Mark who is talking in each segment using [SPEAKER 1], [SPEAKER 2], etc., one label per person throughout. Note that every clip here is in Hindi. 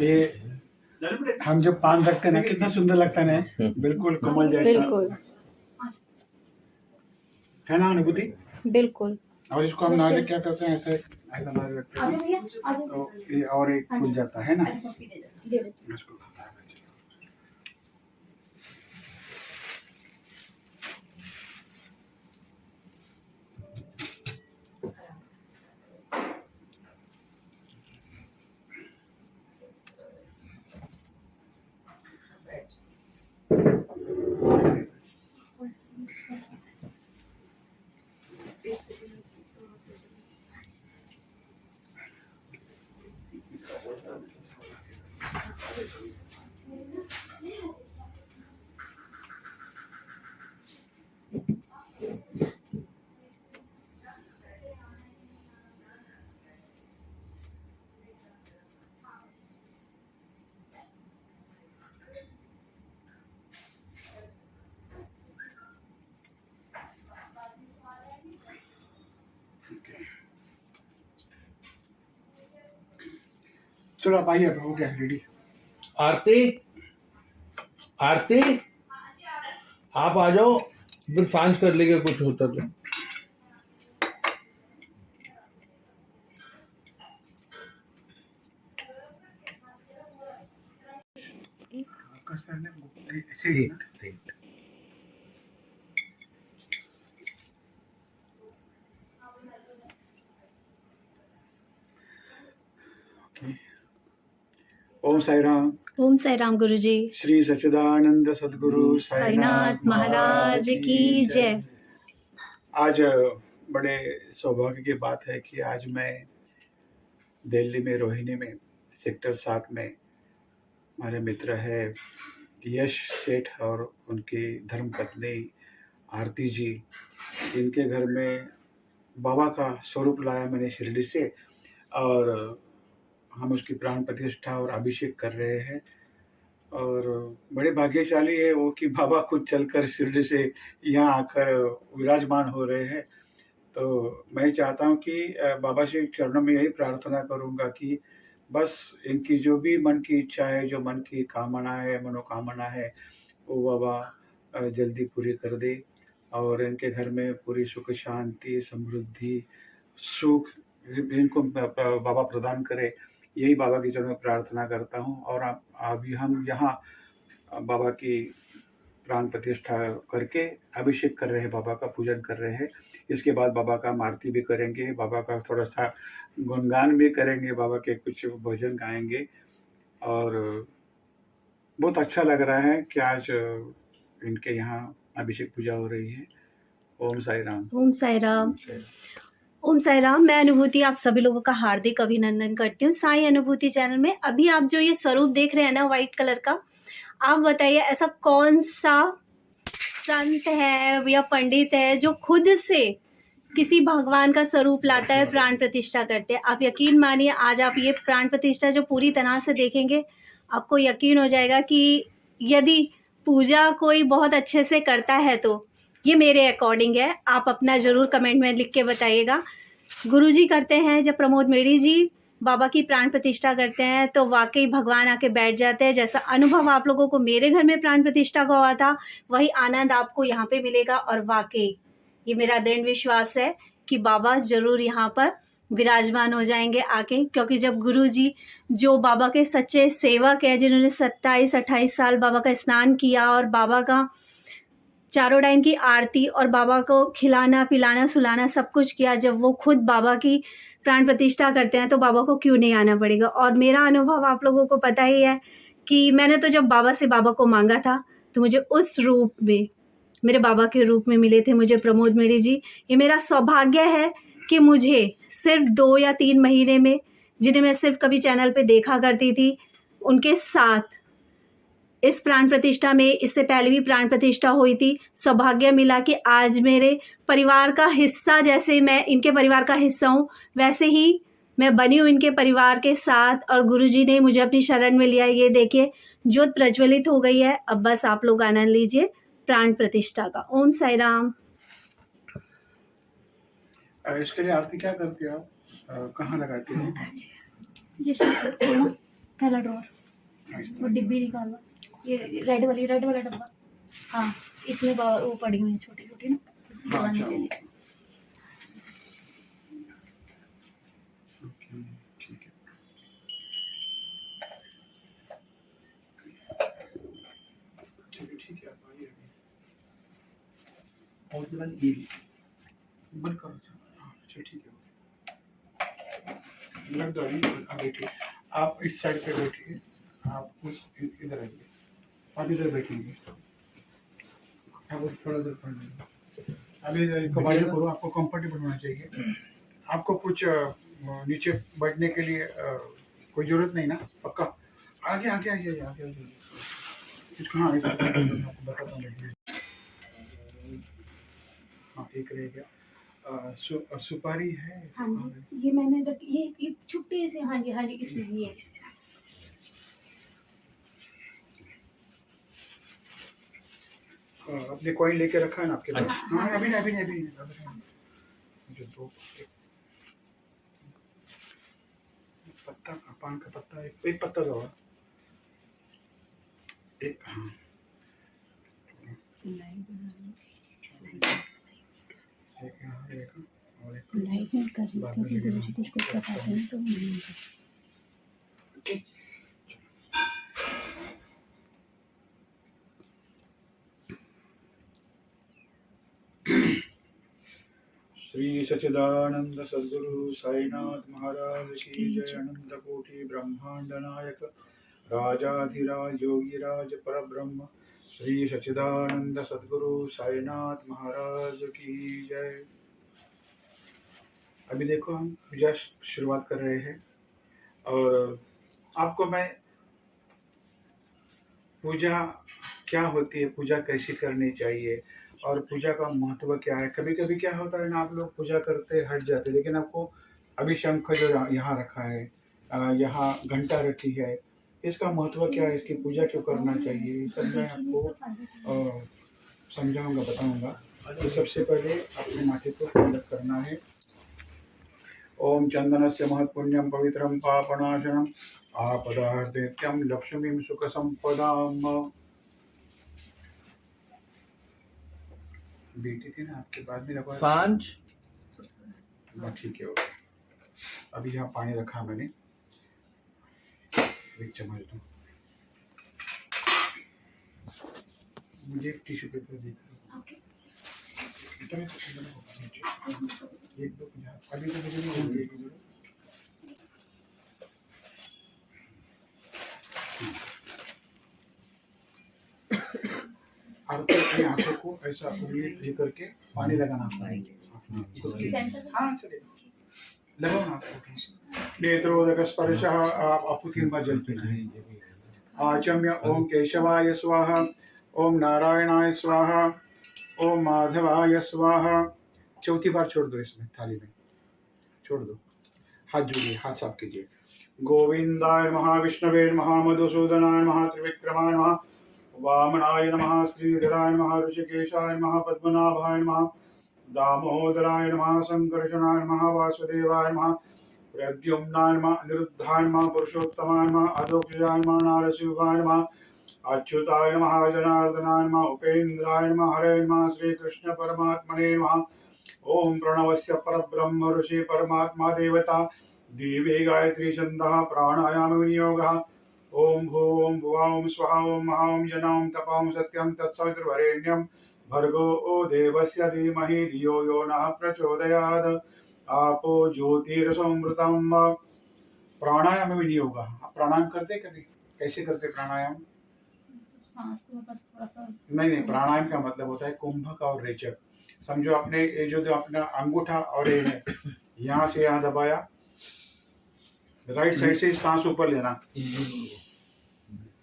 [SPEAKER 1] ये हम जब पान रखते हैं ना कितना सुंदर लगता है ना, बिल्कुल कमल जैसा।
[SPEAKER 2] बिल्कुल
[SPEAKER 1] है ना अनुभूति?
[SPEAKER 2] बिल्कुल।
[SPEAKER 1] और इसको हम नारियल क्या करते हैं, ऐसे ऐसा नारियल रखते हैं तो ये और एक फूल जाता है ना, इसको खाता है। चलो आप आइए, हो गया रेडी।
[SPEAKER 3] आरती आरती आप आ जाओ, फिर सांझ कर लेंगे कुछ होता तो।
[SPEAKER 1] आपका सर ने ऐसे ही ना? ओम साई राम।
[SPEAKER 2] ओम साई राम गुरुजी।
[SPEAKER 1] श्री सच्चिदानंद सद्गुरु
[SPEAKER 2] साईनाथ महाराज की जय।
[SPEAKER 1] आज बड़े सौभाग्य की बात है कि आज मैं दिल्ली में रोहिणी में सेक्टर 7 में हमारे मित्र है यश सेठ और उनकी धर्मपत्नी आरती जी, इनके घर में बाबा का स्वरूप लाया मैंने शिरडी से, और हम उसकी प्राण प्रतिष्ठा और अभिषेक कर रहे हैं। और बड़े भाग्यशाली है वो कि बाबा खुद चलकर शिरडी से यहाँ आकर विराजमान हो रहे हैं। तो मैं चाहता हूँ कि बाबा से चरणों में यही प्रार्थना करूँगा कि बस इनकी जो भी मन की इच्छा है, जो मन की कामना है, मनोकामना है, वो बाबा जल्दी पूरी कर दे और इनके घर में पूरी सुख शांति समृद्धि सुख इनको बाबा प्रदान करे। यही बाबा के चरणों में प्रार्थना करता हूँ। और अभी हम यहाँ बाबा की प्राण प्रतिष्ठा करके अभिषेक कर रहे हैं, बाबा का पूजन कर रहे हैं। इसके बाद बाबा का आरती भी करेंगे, बाबा का थोड़ा सा गुणगान भी करेंगे, बाबा के कुछ भजन गाएंगे। और बहुत अच्छा लग रहा है कि आज इनके यहाँ अभिषेक पूजा हो रही है। ओम साई राम।
[SPEAKER 2] ओम साई राम। ओम साई राम। मैं अनुभूति आप सभी लोगों का हार्दिक अभिनंदन करती हूँ साई अनुभूति चैनल में। अभी आप जो ये स्वरूप देख रहे हैं ना व्हाइट कलर का, आप बताइए ऐसा कौन सा संत है या पंडित है जो खुद से किसी भगवान का स्वरूप लाता है, प्राण प्रतिष्ठा करते हैं। आप यकीन मानिए, आज आप ये प्राण प्रतिष्ठा जो पूरी तरह से देखेंगे आपको यकीन हो जाएगा कि यदि पूजा कोई बहुत अच्छे से करता है तो ये मेरे अकॉर्डिंग है। आप अपना ज़रूर कमेंट में लिख के बताइएगा। गुरुजी करते हैं, जब प्रमोद मेड़ी जी बाबा की प्राण प्रतिष्ठा करते हैं तो वाकई भगवान आके बैठ जाते हैं। जैसा अनुभव आप लोगों को मेरे घर में प्राण प्रतिष्ठा का हुआ था, वही आनंद आपको यहाँ पे मिलेगा। और वाकई ये मेरा दृढ़ विश्वास है कि बाबा ज़रूर यहाँ पर विराजमान हो जाएंगे आके, क्योंकि जब गुरुजी जो बाबा के सच्चे सेवक है, जिन्होंने 27-28 साल बाबा का स्नान किया और बाबा का चारों टाइम की आरती और बाबा को खिलाना पिलाना सुलाना सब कुछ किया, जब वो खुद बाबा की प्राण प्रतिष्ठा करते हैं तो बाबा को क्यों नहीं आना पड़ेगा। और मेरा अनुभव आप लोगों को पता ही है कि मैंने तो जब बाबा से बाबा को मांगा था तो मुझे उस रूप में, मेरे बाबा के रूप में मिले थे मुझे प्रमोद मेड़ी जी। ये मेरा सौभाग्य है कि मुझे सिर्फ 2 या 3 महीने में, जिन्हें मैं सिर्फ कभी चैनल पे देखा करती थी, उनके साथ इस प्राण प्रतिष्ठा में, इससे पहले भी प्राण प्रतिष्ठा हुई थी, सौभाग्य मिला कि आज मेरे परिवार का हिस्सा, जैसे मैं इनके परिवार का हिस्सा हूँ वैसे ही मैं बनी हूँ इनके परिवार के साथ। और गुरुजी ने मुझे अपनी शरण में लिया। ये देखिए ज्योत प्रज्वलित हो गई है। अब बस आप लोग आनंद लीजिए प्राण प्रतिष्ठा का। ओम साई राम।
[SPEAKER 1] इसके लिए आरती क्या करती हो आप, कहाँ लगाती हो?
[SPEAKER 2] ये शीशा खोलो, पहला ड्रॉर,
[SPEAKER 1] हाँ, इस
[SPEAKER 2] वो
[SPEAKER 1] तरह।
[SPEAKER 2] डिब्बी निकालो, ये रेड वाला डब्बा, हाँ इसमें वो पड़ी हुई है छोटी छोटी ना
[SPEAKER 1] हाँ,
[SPEAKER 2] दवाने
[SPEAKER 1] अच्छा।
[SPEAKER 2] के लिए।
[SPEAKER 1] ओके, ठीक है। चलिए ठीक है, आप आइए अभी। और दुकान ये बंद करो। हाँ, अच्छा ठीक है। रख दो अभी, आप बैठिए। आप इस साइड पे बैठिए, आप इधर आइए, आप इधर बैठेंगे, आप थोड़ा इधर पढ़ लीजिए। अभी इनको बाजू करो, आपको कंफर्टेबल होना चाहिए। आपको कुछ नीचे बैठने के लिए कोई जरूरत नहीं ना, पक्का? आगे आगे आइए, आगे आइए। इसको हाँ, इसको आपको बताता हूँ, बैठिए। हाँ, एक रह गया। सुपारी है?
[SPEAKER 2] हाँ जी, ये मैंने ये छुट्टी से, हाँ जी इसमें ये
[SPEAKER 1] अपने कॉइन लेके रखा है ना आपके पास?
[SPEAKER 3] अच्छा।
[SPEAKER 1] हाँ, अभी नहीं, अभी नहीं, अभी नहीं, अभी नहीं। मुझे दो पत्ता, पान का पत्ता, एक पत्ता दो, एक, हाँ। एक यहाँ, एक और एक
[SPEAKER 2] लाइट नहीं कर रही
[SPEAKER 1] बाद में
[SPEAKER 2] क्योंकि
[SPEAKER 1] लेके
[SPEAKER 2] गुरुजी कुछ बताते हैं तो नहीं
[SPEAKER 1] ठीक। श्री सच्चिदानंद सद्गुरु साईनाथ महाराज की जय। अनंत कोटि ब्रह्मांड नायक राजाधिराज योगीराज परब्रह्म श्री सच्चिदानंद सद्गुरु साईनाथ महाराज की जय। अभी देखो, हम पूजा शुरुआत कर रहे हैं और आपको मैं पूजा क्या होती है, पूजा कैसे करनी चाहिए और पूजा का महत्व क्या है। कभी कभी क्या होता है ना, आप लोग पूजा करते हट जाते, लेकिन आपको अभी शंख जो यहाँ रखा है, यहाँ घंटा रखी है, इसका महत्व क्या है, इसकी पूजा क्यों करना चाहिए, ये सब मैं आपको समझाऊंगा, बताऊंगा। तो सबसे पहले अपने माथे को तिलक करना है। ओम चंदनस्य महत्पुण्यम पवित्रम पापनाशनम आपदार्थित्यम लक्ष्मीं सुख संपदाम। बेटी थी ना आपके, बाद में लगवा
[SPEAKER 3] सांझ
[SPEAKER 1] ठीक है। अभी यहाँ पानी रखा मैंने, एक चम्मच दो मुझे, एक टिश्यू पेपर देकर इतना एक दो अभी तो मुझे नहीं होगी, एक दो। आरती अपनी आंखों को ऐसा उंगली ये करके पानी लगाना। हाँ चलेगा, लगाओ ना आपको। नेत्रोदक स्पर्श, आपको 3 बार जल पीना है। आचम्य ओम केशवाय स्वाहा, ओम नारायणाय स्वाहा, ओम माधवाय स्वाहा। 4थी बार छोड़ दो, इसमें थाली में छोड़ दो। हाथ जोड़िए, हाथ साफ कीजिए। गोविंदाय नमः, विष्णवे नमः, मधुसूदनाय नमः, त्रिविक्रमाय नमः, वामनाय नमः, श्रीधराय नमः, ऋषिकेशाय नमः, पद्मनाभाय नमः, दामोदराय नमः, संकर्षणाय नमः, वासुदेवाय नमः, प्रद्युम्नाय नमः, अनिरुद्धाय नमः, पुरुषोत्तमाय नमः, अधोक्षजाय नमः, नारसिंहाय नमः, अच्युताय नमः, जनार्दनाय नमः, उपेन्द्राय नमः, हरे नमः, श्री कृष्ण परमात्मने नमः। ओम प्रणवस्य परब्रह्म ऋषि परमात्मा देवता देवी गायत्री छन्दः प्राणायाम विनियोगः। ओम भूम भुवां स्वहा ओम महां जनां तपां सत्यं तत्सवितुर्वरेण्यं भर्गो देवस्य धीमहि धियो यो नः प्रचोदयात्। आपो ज्योतिरसमृतम्। प्राणायाम विनियोगः। आप प्राणायाम करते कभी? कैसे करते प्राणायाम?
[SPEAKER 2] सांस को बस थोड़ा सा,
[SPEAKER 1] नहीं, प्राणायाम का मतलब होता है कुंभक और रेचक। समझो आपने ये जो अपना अंगूठा और ये है, यहाँ से यहाँ दबाया, राइट साइड से सांस ऊपर लेना,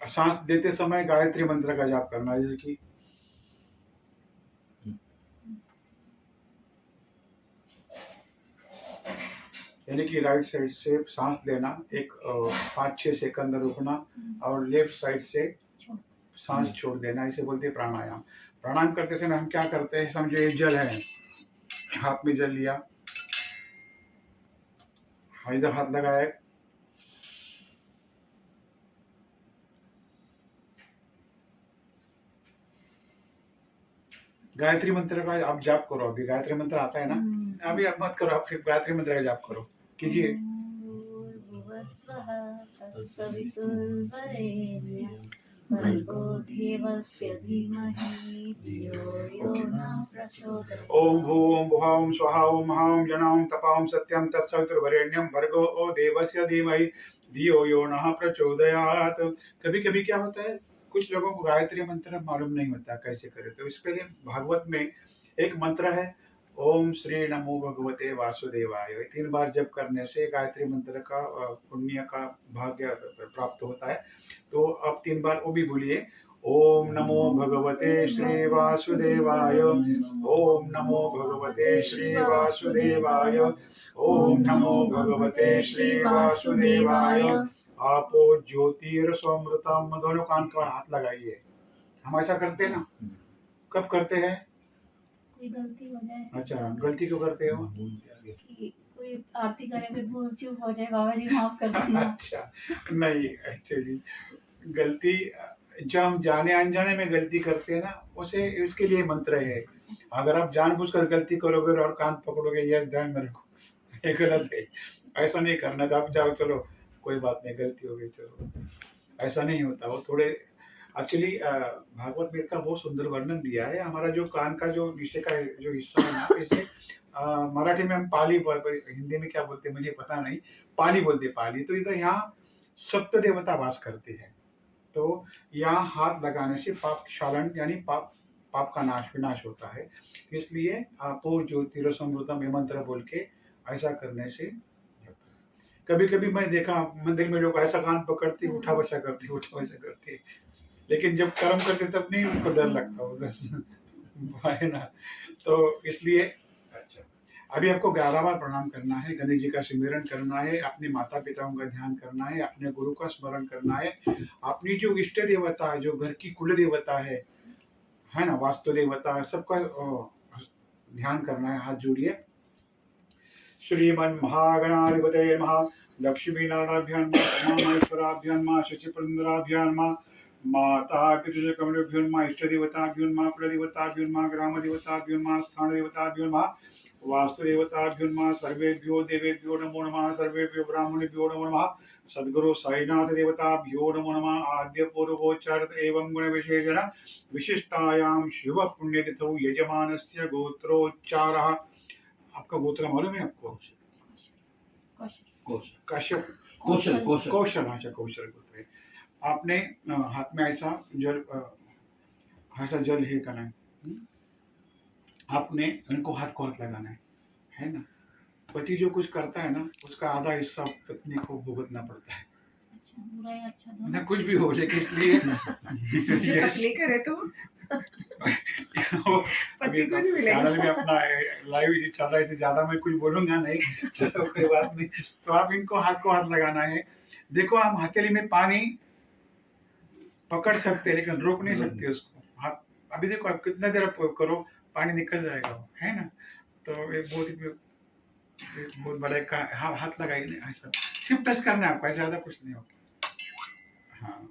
[SPEAKER 1] सांस देते समय गायत्री मंत्र का जाप करना, जैसे कि यानी कि राइट साइड से सांस लेना, एक 5-6 सेकंड रुकना और लेफ्ट साइड से सांस छोड़ देना, इसे बोलते हैं प्राणायाम। प्राणायाम करते समय हम क्या करते हैं, समझो ये जल है, हाथ में जल लिया, इधर हाथ लगाए, गायत्री मंत्र का आप जाप करो। अभी गायत्री मंत्र आता है ना, अभी आप मत करो, आप सिर्फ गायत्री मंत्र का जाप करो, कीजिए।
[SPEAKER 2] भर्गो देवस्य धीमहि धियो यो न प्रचोदयात्।
[SPEAKER 1] ओम भूम भुवां स्वाहा ओम हां जनां तपां सत्यं तत्सवितुर्वरेण्यं भर्गो देवस्य धीमहि धियो यो नः प्रचोदयात्। कभी कभी क्या होता है, कुछ लोगों को गायत्री मंत्र मालूम नहीं होता कैसे करें, तो इसके लिए भागवत में एक मंत्र है, ओम श्री नमो भगवते वासुदेवाय। 3 बार जप करने से गायत्री मंत्र का पुण्य का भाग्य प्राप्त होता है। तो आप 3 बार वो भी बोलिए, ओम नमो भगवते श्री वासुदेवाय, ओम नमो भगवते श्री वासुदेवाय, ओम नमो भगवते श्री वासुदेवाय। आपो ज्योतिर्समृतम, दोनों कान का हाथ लगाइए। हम ऐसा करते हैं ना, कब करते हैं?
[SPEAKER 2] कोई गलती हो जाए।
[SPEAKER 1] अच्छा, गलती क्यों करते हो?
[SPEAKER 2] कि कोई आरती करे कोई भूल चूक हो जाए, बाबा जी माफ कर देना।
[SPEAKER 1] अच्छा, नहीं एक्चुअली गलती जो हम जाने अनजाने में गलती करते हैं ना, उसे उसके लिए मंत्र है। अगर आप जानबूझकर गलती करोगे और कान पकड़ोगे, यह ध्यान में रखो, ये गलत है। ऐसा नहीं करना था। आप चाहो चलो कोई बात नहीं, गलती हो गई चलो, ऐसा नहीं होता। वो थोड़े एक्चुअली भागवत में का बहुत सुंदर वर्णन दिया है। हमारा जो कान का जो नीचे का जो हिस्सा है ना, इसे मराठी में हम पाली, हिंदी में क्या बोलते हैं मुझे पता नहीं, पाली बोलते हैं, पाली। तो इधर यहाँ सप्त देवता वास करते हैं, तो यहाँ हाथ लगाने से पाप क्षालन यानी पाप का विनाश होता है। इसलिए आपो ज्योतिरसमृतम ये मंत्र बोल के ऐसा करने से। कभी कभी मैं देखा मंदिर में लोग ऐसा कान पकड़ते उठा बसा करते, लेकिन जब कर्म करते तब नहीं उनको डर लगता उधर है ना। तो इसलिए अच्छा, अभी आपको 11 बार प्रणाम करना है, गणेश जी का सिमरन करना है, अपने माता पिताओं का ध्यान करना है, अपने गुरु का स्मरण करना है, अपनी जो इष्ट देवता है, जो घर की कुल देवता है ना, वास्तु देवता, सबका ध्यान करना है। हाथ जोड़िए। श्रीमन महागणाधिपतये नमः। लक्ष्मी नारायणाभ्यां नमः, महेश्वराभ्यां नमः, शशिपुरंदराभ्यां नमः, माता पितृकमलेभ्यो नमः, इष्ट देवताभ्यो नमः, कुलदेवताभ्यो नमः, ग्राम देवताभ्यो नमः, स्थान देवताभ्यो नमः, वास्तु देवताभ्यो नमः, सर्वेभ्यो देवेभ्यो नमो नमः, सर्वेभ्यो ब्राह्मणेभ्यो नमो नमः, सद्गुरु साईनाथ देवताभ्यो नमो नमः। आद्य पूर्वोच्चारित एवं गुण विशेषण विशिष्टायां शुभ पुण्यतिथौ यजमानस्य गोत्रोच्चारः। आपका गोत्र मालूम है आपको? कश्यप,
[SPEAKER 3] कौशल
[SPEAKER 1] कौशल, अच्छा कौशल गोत्र है। आपने हाथ में ऐसा जल है करना है, आपने इनको हाथ को हाथ लगाना है ना। पति जो कुछ करता है ना, उसका आधा हिस्सा पत्नी को भुगतना पड़ता है।
[SPEAKER 2] अच्छा, बुरा या अच्छा
[SPEAKER 1] ना कुछ भी हो, लेकिन इसलिए
[SPEAKER 4] पत्नी करे तो पति को नहीं मिलेगा।
[SPEAKER 1] चैनल में अपना लाइव चल रहा है, इससे ज्यादा मैं कुछ बोलूंगा नहीं, चलो कोई बात नहीं। तो आप इनको हाथ को हाथ लगाना है। देखो, हम हथेली में पानी पकड़ सकते हैं लेकिन रोक नहीं सकते उसको। हाथ अभी देखो, आप कितना देर आप करो, पानी निकल जाएगा, है ना। तो एक बहुत बड़ा एक हाथ लगाइए ना, ऐसा सिर्फ टच करना है आपको, ऐसा ज्यादा कुछ नहीं होगा। हाँ,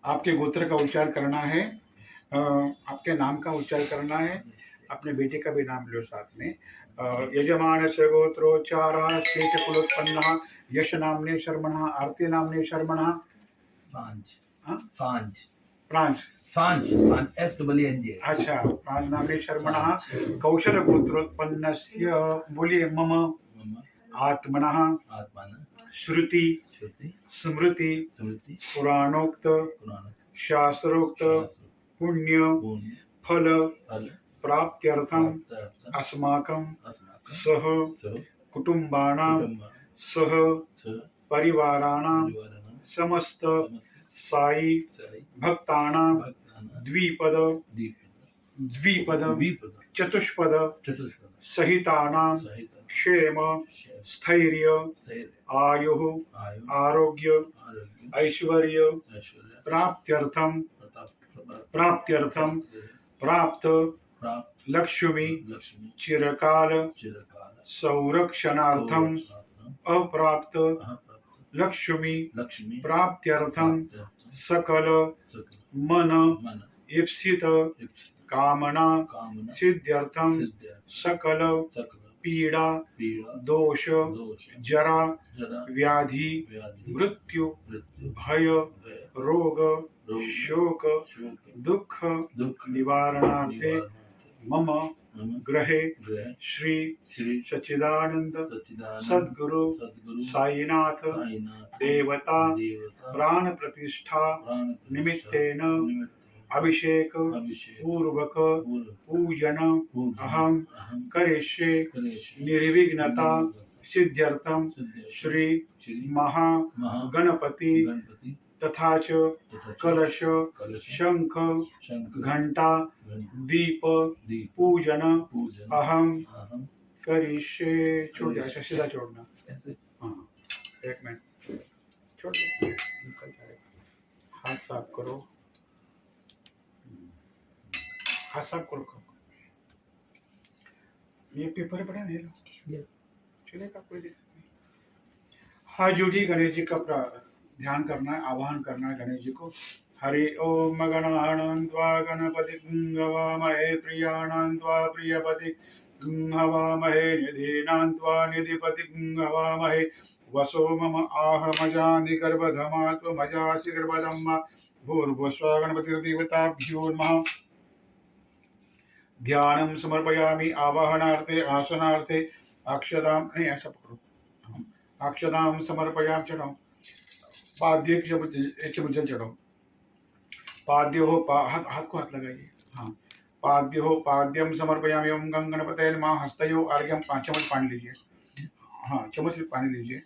[SPEAKER 1] आपके गोत्र का उच्चार करना है, आपके नाम का उच्चार करना है, अपने बेटे का भी नाम लो साथ में। यजमानस्य गोत्रोच्चारः शेष कुलोत्पन्नः यश नाम्ने शर्मणः आरती नाम्ने शर्मणः
[SPEAKER 3] फांज SNJ।
[SPEAKER 1] अच्छा, प्रांज नाम्ने शर्मणः कौशल गोत्रोत्पन्नस्य बोलिए मम आत्मनः श्रुति स्मृति पुराणोक्त शास्त्रोक्त पुण्य फल प्राप्त्यर्थम अस्माकं सह कुटुंबानां सह परिवाराणां समस्त साई भक्तानां द्विपद चतुष्पद सहितानां क्षेम स्थैर्य आयुः आरोग्य ऐश्वर्य प्राप्त्यर्थम प्राप्त लक्ष्मी चिरकाल संरक्षणार्थम अप्राप्त लक्ष्मी
[SPEAKER 3] लक्ष्मी
[SPEAKER 1] प्राप्त्यर्थम सकल मन
[SPEAKER 3] मन
[SPEAKER 1] ईप्सित
[SPEAKER 3] इप्सित
[SPEAKER 1] कामना
[SPEAKER 3] कामना
[SPEAKER 1] सिद्ध्यर्थम
[SPEAKER 3] सिद्ध्य
[SPEAKER 1] सकल
[SPEAKER 3] सकल
[SPEAKER 1] पीड़ा
[SPEAKER 3] पीड़ा
[SPEAKER 1] दोष
[SPEAKER 3] दोष
[SPEAKER 1] जरा
[SPEAKER 3] जरा
[SPEAKER 1] व्याधि
[SPEAKER 3] व्याधि
[SPEAKER 1] मृत्यु
[SPEAKER 3] मृत्यु
[SPEAKER 1] भय
[SPEAKER 3] भय
[SPEAKER 1] रोग
[SPEAKER 3] रोग
[SPEAKER 1] शोक
[SPEAKER 3] शोक
[SPEAKER 1] दुख
[SPEAKER 3] दुख
[SPEAKER 1] निवारणार्थे
[SPEAKER 3] निवारणार्थे
[SPEAKER 1] मम
[SPEAKER 3] मम
[SPEAKER 1] ग्रहे
[SPEAKER 3] गृह
[SPEAKER 1] श्री
[SPEAKER 3] श्री
[SPEAKER 1] सच्चिदानंद
[SPEAKER 3] सच्चिदानंद
[SPEAKER 1] सद्गुरु
[SPEAKER 3] सद्गुरु
[SPEAKER 1] साईनाथ
[SPEAKER 3] साईनाथ
[SPEAKER 1] देवता
[SPEAKER 3] देवता
[SPEAKER 1] प्राण प्रतिष्ठा
[SPEAKER 3] प्राण
[SPEAKER 1] निमित्तेन
[SPEAKER 3] निमित्तेन
[SPEAKER 1] अभिषेक
[SPEAKER 3] अभिषेक
[SPEAKER 1] पूर्वक
[SPEAKER 3] पूर्व
[SPEAKER 1] पूजन
[SPEAKER 3] पूजन
[SPEAKER 1] अहम
[SPEAKER 3] अहम
[SPEAKER 1] करिष्ये
[SPEAKER 3] करिष्ये
[SPEAKER 1] निर्विघ्नता सिद्ध्यर्थम
[SPEAKER 3] सिद्ध्यर्थम
[SPEAKER 1] श्री
[SPEAKER 3] श्री
[SPEAKER 1] महागणपति
[SPEAKER 3] गणपति
[SPEAKER 1] तथा च
[SPEAKER 3] तथा च
[SPEAKER 1] कलश
[SPEAKER 3] कलश
[SPEAKER 1] शंख
[SPEAKER 3] शंख
[SPEAKER 1] घंटा
[SPEAKER 3] घंटा
[SPEAKER 1] दीप
[SPEAKER 3] दीप
[SPEAKER 1] पूजन
[SPEAKER 3] पूजन
[SPEAKER 1] अहम
[SPEAKER 3] अहम
[SPEAKER 1] करिष्ये। छोड़ दे, ऐसा सीधा छोड़ना।
[SPEAKER 3] ऐसे
[SPEAKER 1] हाँ, एक मिनट छोड़ दे, निकल जाएगा। हाथ साफ करो, हाथ साफ करो। ये पेपर पड़ा नहीं लो, चलेगा, कोई दिक्कत नहीं। हाथ जोड़िए, गणेश जी का ध्यान करना है, आवाहन करना है गणेश जी को। हरि ओम गणानान्त्वा गणपति गवामहे प्रियाणान्त्वा प्रियपति गवामहे निधीनान्त्वा निधिपति गवामहे वसो मम आहमजानि गर्भधमा त्वमजासि गर्भधम्मा भूर्भुवस्व गणपतिर्देवताभ्यो नमः। ध्यानं समर्पयामि आवाहनार्थे आसनार्थे अक्षतां नहीं ऐसा पकड़ो, अक्षतां समर्पयामि। चढ़ाओ पाद्य एक चम्मच जल चढ़ाओ। पाद्यो हो हाथ को हाथ लगाइए। हाँ, पाद्यो हो पाद्यम समर्पयामि ओम गं गणपतये नमः। हस्तयो अर्घ्यम 5 चम्मच पानी लीजिए। हाँ, चम्मच पानी लीजिए।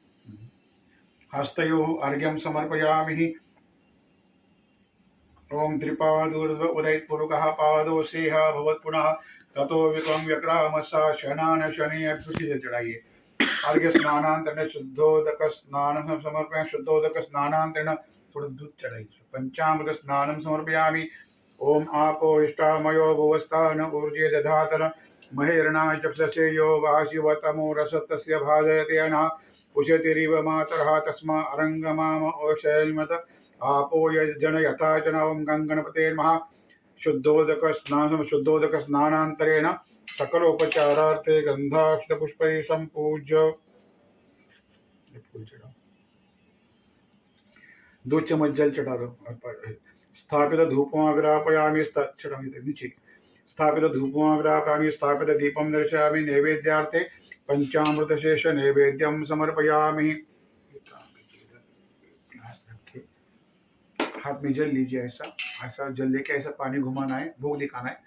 [SPEAKER 1] हस्तयो अर्घ्यम समर्पयामि ओम त्रिपादूर्ध्व उदयपूर्वकः पादो सेह भवत् पुनः ततो वित्वं व्यक्रामसा शनान शनि अभ्युति जल चढ़ाइए। अर्घ्य स्नानांतरण शुद्धोदक स्नानं समर्पयामि। शुद्धोदक स्नानांतरण थोड़ा दूध चढ़ाइए। पंचामृत स्नानं समर्पयामि। ओम आपो इष्टामयो भुवस्थान ऊर्जे दधातन महेरणाय चक्षसे यो वाशिवतमो रसतस्य भाजयते अनः उशतिरिव मातरः तस्मा अरंगमाम ओशैलमत आपो यजन यथा च ओम गणपते नमः। शुद्धोदक स्नानांतरेण सकलोपचारार्थे गंधाक्षतपुष्पैः संपूज्य फूल चढ़ाओ। 2 चम्मच जल चढ़ा दो। स्थापित धूपमाग्रापयामि चढ़ाओ नीचे। स्थापित धूपमाग्रापयामि स्थापित दीपं दर्शयामि। नैवेद्यार्थे पंचामृत शेष नैवेद्यं समर्पयामि। हाथ में जल लीजिए, ऐसा जल लेके ऐसा पानी घुमाना है, भोग दिखाना है।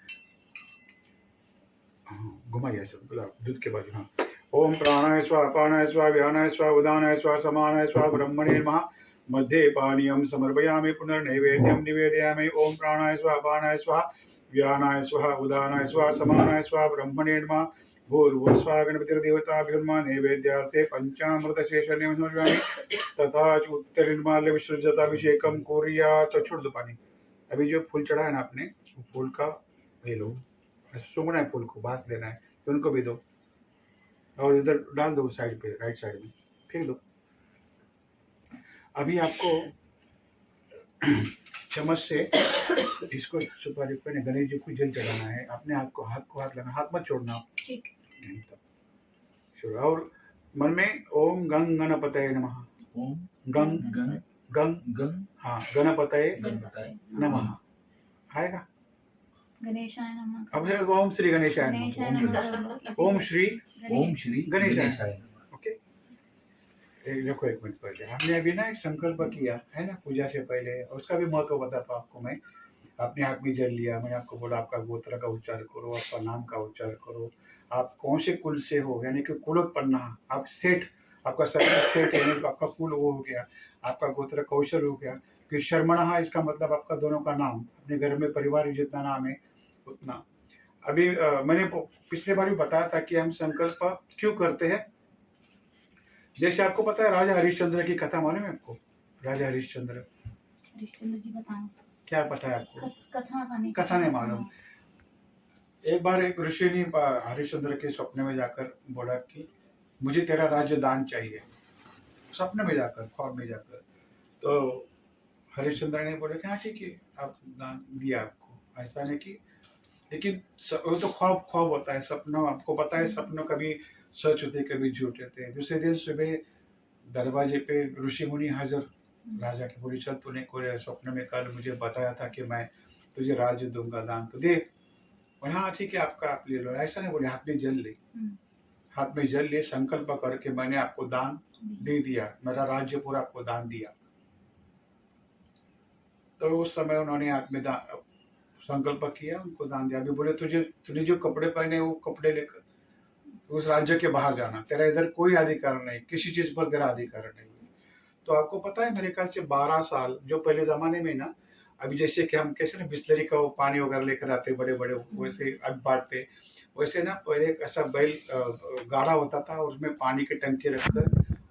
[SPEAKER 1] घुमाइए ऐसा गुलाब दूध के बाजू। हाँ, ओम प्राणाय स्वाहा अपानाय स्वाहा व्यानाय स्वाहा उदानाय स्वाहा समानाय स्वाहा ब्रह्मणे नमः। मध्ये पानीयं समर्पयामि पुनर्नैवेद्यं निवेदयामि। ओम प्राणाय स्वाहा अपानाय स्वाहा व्यानाय स्वाहा उदानाय स्वाहा समानाय स्वाहा ब्रह्मणे नमः। भूर्भुवस्वाहा गणपतिर्देवताभ्यो नमः। नैवेद्यार्थे पंचामृतशेषं समर्पयामि तथा च उत्तरनिर्माल्य विसर्जिताभिषेकं कुर्यात्। तो छोड़ दो पानी। अभी जो फूल चढ़ा है ना आपने, फूल का ले लो, सूंघना है फूल को, बांस देना है, तो उनको भी दो और इधर डाल दो साइड पे, राइट साइड में फेंक दो। अभी आपको चम्मच से इसको सुपारी पे गणेश जी को जल चढ़ाना है। अपने हाथ को हाथ लगाना, हाथ मत छोड़ना।
[SPEAKER 2] ठीक।
[SPEAKER 1] और मन में ओम गं गणपतये नमः।
[SPEAKER 3] ओम
[SPEAKER 1] गं
[SPEAKER 3] गण
[SPEAKER 1] गं
[SPEAKER 3] गण
[SPEAKER 1] हाँ गणपतये
[SPEAKER 3] गणपतये
[SPEAKER 1] नमः आएगा।
[SPEAKER 2] गणेशाय नमः।
[SPEAKER 1] अब है ओम श्री गणेशाय
[SPEAKER 2] गणेशाय
[SPEAKER 1] नमः।
[SPEAKER 2] नमः।
[SPEAKER 1] ओम श्री
[SPEAKER 3] ओम श्री
[SPEAKER 1] गणेशाय
[SPEAKER 3] गणेशाय नमः।
[SPEAKER 1] ओके, देखो एक मिनट पहले हमने अभी ना एक संकल्प किया है ना पूजा से पहले, उसका भी महत्व बताता हूँ आपको मैं। अपने हाथ में जल लिया, मैंने आपको बोला आपका गोत्र का उच्चार करो, आपका नाम का उच्चार करो, आप कौन से कुल से हो, यानी कि कुलोत्पन्न, आप सेठ, आपका सगुण सेठ है, तो आपका कुल वो हो गया, आपका गोत्र कौशल हो गया। फिर शर्मणः, इसका मतलब आपका दोनों का नाम, अपने घर में परिवार जितना नाम है उतना। अभी मैंने पिछले बार भी बताया था कि हम संकल्प क्यों करते हैं। जैसे आपको पता है राजा हरिश्चंद्र की कथा मालूम है आपको? राजा हरिश्चंद्र
[SPEAKER 2] जी बताओ,
[SPEAKER 1] क्या पता है आपको?
[SPEAKER 2] कथा
[SPEAKER 1] नहीं मालूम। एक बार एक ऋषि ने हरिश्चंद्र के सपने में जाकर बोला कि मुझे तेरा राज्य दान चाहिए। सपने में जाकर, ख्वाब में जाकर। तो हरिश्चंद्र ने बोला कि हाँ ठीक है, आप दान दिया आपको, ऐसा नहीं कि, लेकिन वो तो ख्वाब ख्वाब होता है, सपनों आपको पता है सपनों कभी सच होते कभी झूठ होते हैं। दूसरे दिन सुबह दरवाजे पे ऋषि मुनि हाजिर, राजा की बोली चल तूने कोई स्वप्न में कल मुझे बताया था कि मैं तुझे राज्य दूंगा, दान तो दे। और हाँ ठीक है आपका, आप ले लो। ऐसा नहीं बोले, हाथ में जल ले, हाथ में जल ले, संकल्प करके मैंने आपको दान दे दिया, मेरा राज्य पूरा आपको दान दिया। तो उस समय उन्होंने हाथ में संकल्प किया, उनको दान दिया। अभी बोले तुझे जो कपड़े पहने वो कपड़े लेकर उस राज्य के बाहर जाना, तेरा इधर कोई अधिकार नहीं, किसी चीज पर तेरा अधिकार नहीं। तो आपको पता है मेरे ख्याल से 12 साल, जो पहले जमाने में ना, अभी जैसे कि हम कैसे ना बिस्लरी का वो पानी वगैरह लेकर आते बड़े बड़े, वैसे अब बांटते, वैसे ना पहले एक ऐसा बैल गाढ़ा होता था, उसमें पानी के टंकी रखकर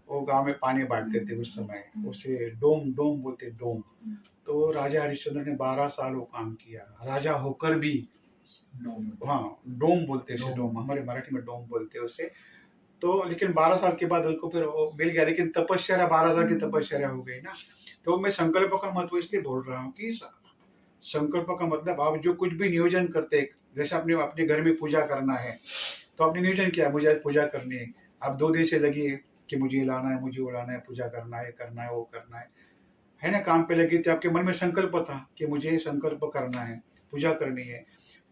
[SPEAKER 1] वो गांव में पानी बांटते थे उस समय, उसे डोम डोम बोलते, डोम। तो राजा हरिश्चंद्र ने 12 साल वो काम किया, राजा होकर भी। हाँ डोम बोलते हैं, डोम हमारे मराठी में डोम बोलते हैं उसे। तो लेकिन 12 साल के बाद उनको फिर वो मिल गया, लेकिन तपस्या 12 साल की तपस्या हो गई ना। तो मैं संकल्प का महत्व इसलिए बोल रहा हूँ कि संकल्प का मतलब आप जो कुछ भी नियोजन करते हैं, जैसे आपने अपने घर में पूजा करना है तो आपने नियोजन किया मुझे आज पूजा करनी है, आप 2 दिन से लगी है कि मुझे ये लाना है, मुझे वो लाना है, पूजा करना है वो करना है ना, काम पे लगी थी, आपके मन में संकल्प था कि मुझे संकल्प करना है, पूजा करनी है।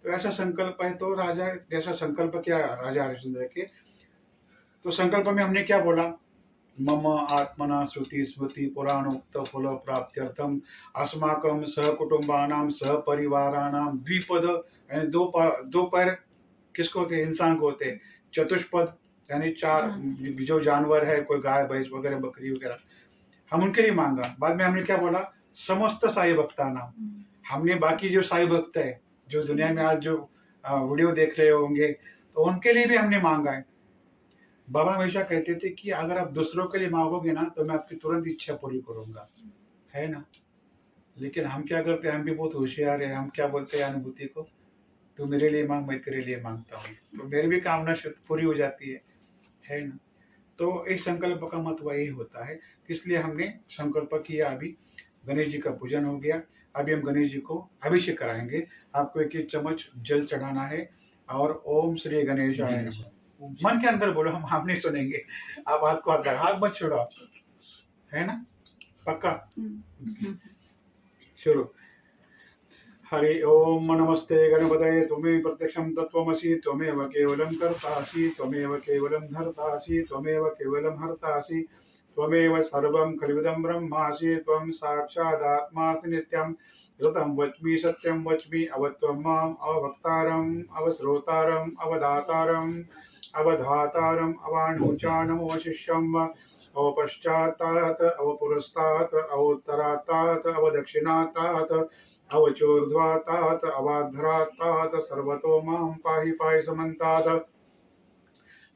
[SPEAKER 1] तो ऐसा संकल्प है, तो राजा जैसा संकल्प किया राजा हरिश्चंद्र के, तो संकल्प में हमने क्या बोला, मम आत्मना श्रुति स्मृति पुराणोक्त फल प्राप्त्यर्थम अस्माकं सहकुटुंबानां सहपरिवाराणां द्विपद, यानी दो पैर किसको होते हैं, इंसान को होते हैं। चतुष्पद यानी 4 जो जानवर है, कोई गाय भैंस वगैरह बकरी वगैरह, हम उनके लिए मांगा। बाद में हमने क्या बोला, समस्त साई भक्ता नाम, हमने बाकी जो साई भक्त है जो दुनिया में आज जो वीडियो देख रहे होंगे, तो उनके लिए भी हमने मांगा है। बाबा हमेशा कहते थे कि अगर आप दूसरों के लिए मांगोगे ना तो मैं आपकी तुरंत इच्छा पूरी करूंगा, है ना। लेकिन हम क्या करते हैं, हम भी बहुत होशियार है, हम क्या बोलते हैं अनुभूति को, तू मेरे लिए मांग मैं तेरे लिए मांगता हूँ, तो मेरी भी कामना पूरी हो जाती है ना। तो इस संकल्प का महत्व यही होता है, इसलिए हमने संकल्प किया। अभी गणेश जी का पूजन हो गया, अभी हम गणेश जी को अभिषेक कराएंगे। आपको 1 चम्मच जल चढ़ाना है और ओम श्री गणेशाय नमः मन के अंदर बोलो, हम नहीं सुनेंगे, आप हाथ को हाथ लगा, हाथ मत छोड़ो, है ना, पक्का। शुरू। हरि ओम नमस्ते गणपतये त्वमेव प्रत्यक्षं तत्त्वमसि त्वमेव केवलं कर्तासि त्वमेव केवलं धर्तासि त्वमेव केवलं हर्तासि त्वमेव सर्वं खल्विदं ब्रह्मासि त्वं साक्षादात्मासि नित्यं ऋतं वच्मि सत्यं वच्मि अवत्वं माम् अवभक्तारम् अवश्रोतारम् अवधातारम् अवधातारम् अवाणोचानम् अवशिष्यम् अवपश्चात्तात् अवपुरस्तात् अवोत्तरात्तात् अवदक्षिणात्तात् अवचोर्ध्वातात् अवाधरात्तात् सर्वतो मां पाहि पाहि समन्तात्।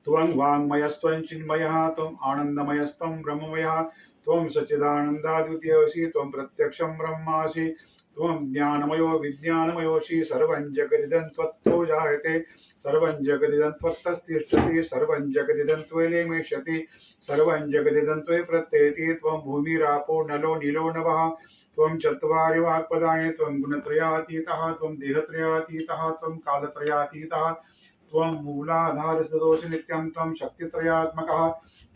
[SPEAKER 1] त्वं वाङ्मयस्त्वं चिन्मयः त्वम् आनन्दमयस्त्वं ब्रह्ममयः त्वं सच्चिदानन्दाद्वितीयोऽसि त्वं प्रत्यक्षं ब्रह्मासि त्वं ज्ञानमयो विज्ञानमयोऽसि सर्वं जगदिदं त्वत्तो जायते सर्वं जगदिदं त्वत्तस्तिष्ठति सर्वं जगदिदं त्वयैलेमेष्यति सर्वं जगदिदं त्वयि प्रत्येति त्वं भूमिरापो नलो नीलो नभः त्वं चत्वारि वाक्पदानि त्वं गुणत्रयातीतः त्वं देहत्रयातीतः त्वं कालत्रयातीतः त्वं मूलाधारसदोषि नित्यं त्वं शक्तित्रयात्मकः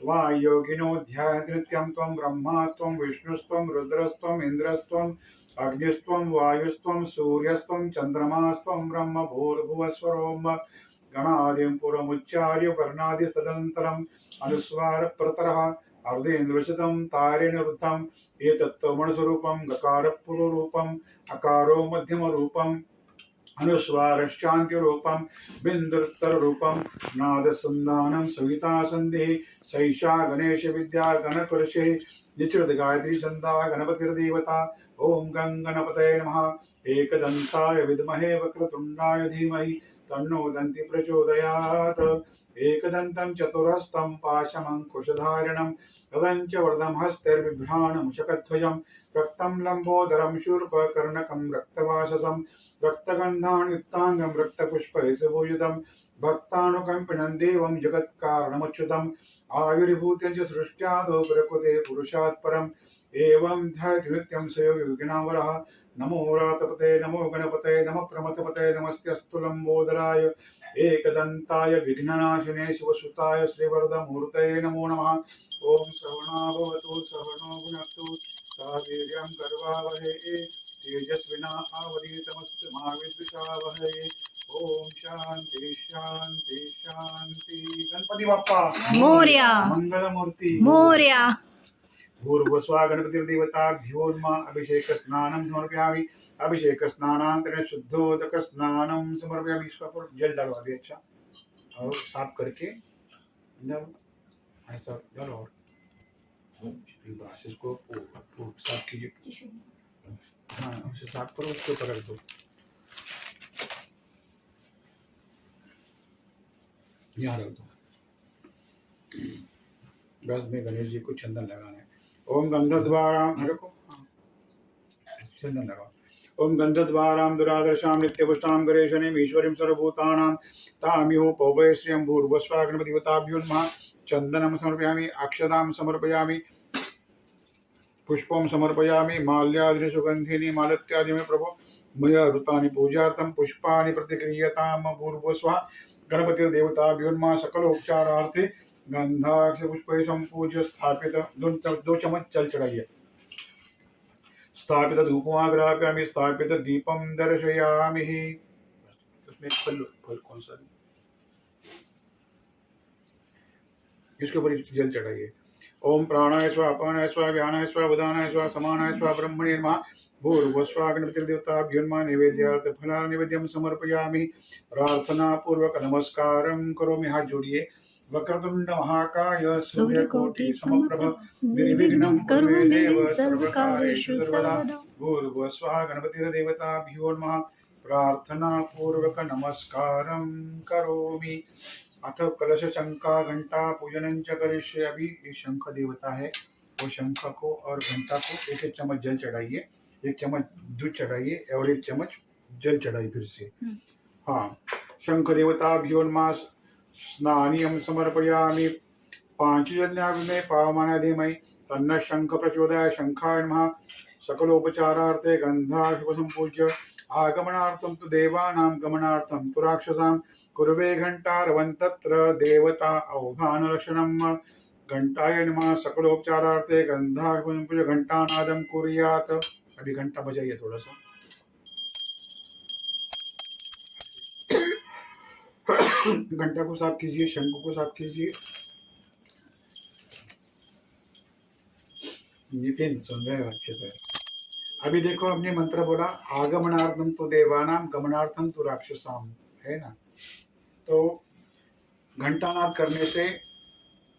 [SPEAKER 1] त्वां योगिनो ध्यायन्ति नित्यं त्वं ब्रह्मा त्वं विष्णुस्त्वं रुद्रस्त्वं इन्द्रस्त्वं अग्निस्त्वं वायुस्त्वं सूर्यस्त्वं चन्द्रमास्त्वं ब्रह्म भूर्भुवस्वरोम गणादिं पुरमुच्चार्य वर्णादिस्तदनन्तरम् अनुस्वारप्रतरः अर्धेन्द्रशतं तारेण वृद्धम् एतत्त्वमणुस्वरूपं गकारपुरुरूपम् अकारो मध्यमरूपम् अनुस्वारश्चान्त्यरूपं बिन्दुत्तररूपं नादसन्धानं सवितासन्धिः सैषा गणेश विद्या गणकुर्षे निचृत गायत्री छन्दा गणपतिर्देवता। ओम गं गणपतये नमः। एकदन्ताय विद्महे वक्रतुण्डाय धीमहि तन्नो दन्ति प्रचोदयात्। एकदन्तं चतुरस्तं पाशमङ्कुशधारिणं गदं च वरदं हस्तैर्बिभ्राणमुशकध्वजं रक्तं लम्बोदरं शूर्पकर्णकं रक्तवाससं रक्तगन्धान् युक्ताङ्गं रक्तपुष्पैः सुभूषितं भक्तानुकम्पिनं देवं जगत्कारणमच्युतम् आविर्भूतं च सृष्ट्यादौ प्रकृते पुरुषात् परम् एवं ध्यायति नित्यं स योगी विघ्नावरः। नमो रातपते नमो गणपते नमः प्रमथपते नमस्तेऽस्तु लम्बोदराय एकदन्ताय विघ्ननाशिने शिवसुताय श्रीवरदमूर्तये नमो नमः। ओम श्रवणो सहनो भुनक्तु सह वीर्यं करवावहै तेजस्विनावधीतमस्तु मा विद्विषावहै। ओम शांति शांति शांति। गणपति बाप्पा
[SPEAKER 2] मोरया
[SPEAKER 1] मंगलमूर्ति
[SPEAKER 2] मोरया।
[SPEAKER 1] भूर्भुवस्वा गणपतिर्देवताभ्यो नमः। अभिषेक स्नानं समर्पयामि। अभिषेक स्नानांतरेण शुद्धोदक स्नानं समर्पयामि। इसका पर जल डालो अभी अच्छा और साफ करके डालो ऐसा डालो और ब्रश इसको साफ कीजिए। हाँ उसे साफ करो उसको पकड़ दो। यहाँ रख दो। बस में गणेश जी को चंदन लगाना है। ओम गंधद्वारां रखो चंदन लगाओ। ओम गंधद्वारां दुरादर्शां नित्यपुष्टां गणेशनीं ईश्वरीं सर्वभूतानां तामिहो पौवये श्रियं भूर्भुवस्वा गणपतिदेवताभ्यो नमः। चंदनं समर्पयामि अक्षतां समर्पयामि पुष्पं समर्पयामि माल्यादि सुगंधिनी मालत्यादि में प्रभो मया ऋतानि पूजार्थं पुष्पाणि प्रतिक्रियतां भूर्भुवस्वा गणपतिर्देवताभ्यो नमः। सकलोपचारार्थे गंधाक्ष पुष्पै संपूज्य स्थापित दो चम्मच जल चढ़ाइए। स्थापित धूपमाग्रापयामि स्थापित दीपम दर्शयामि। उसमें फल कौन सा इसके ऊपर जल चढ़ाइए। ओम प्राणाय स्वाहा अपानाय स्वाहा व्यानाय स्वाहा उदानाय स्वाहा समानाय स्वाहा ब्रह्मणे नमः। भूर्भुवस्वा गणपतिर्देवताभ्यो नमः। नैवेद्यार्थ फलानि नैवेद्यं समर्पयामि। प्रार्थना पूर्वक नमस्कारं करोमि। हाथ जोड़िए। वक्रतुंड महाकाय सूर्यकोटि समप्रभ निर्विघ्नं कुरु मे देव सर्वकार्येषु सर्वदा। भूर्भुवस्वा गणपतिर्देवताभ्यो नमः। प्रार्थना पूर्वक नमस्कारं करोमि। अथ कलश शंका घंटा पूजनं च करिष्ये। अभी एक शंख देवता है वो शंख को और घंटा को एक एक चम्मच जल चढ़ाइए। एक चम्मच दूध चढ़ाइए और एक चम्मच जल चढ़ाइए फिर से। हाँ शंख देवताभ्यो नमः। स्नानियं समर्पयामि। पांचजन्याग्ने पावमानाय धीमहि तन्नः शंख प्रचोदयात्। शंखाय नमः। सकलोपचारार्थे गन्धाशुभ संपूज्य आगमनार्थं तु देवानां गमनार्थं तु राक्षसां कुर्वे घंटारवं तत्र देवता अवघानलक्षणम्। घंटाय नमः। सकलोपचारार्थे गन्धाशुभ संपूज्य घंटानादं कुर्यात्। अभी घंटा बजाइए थोड़ा सा। घंटा को साफ कीजिए शंख को साफ कीजिए। नितिन सुन रहे हो अच्छे से। अभी देखो हमने मंत्र बोला आगमनार्थम तो देवानाम गमनार्थम तो राक्षसाम है ना। तो घंटानाद करने से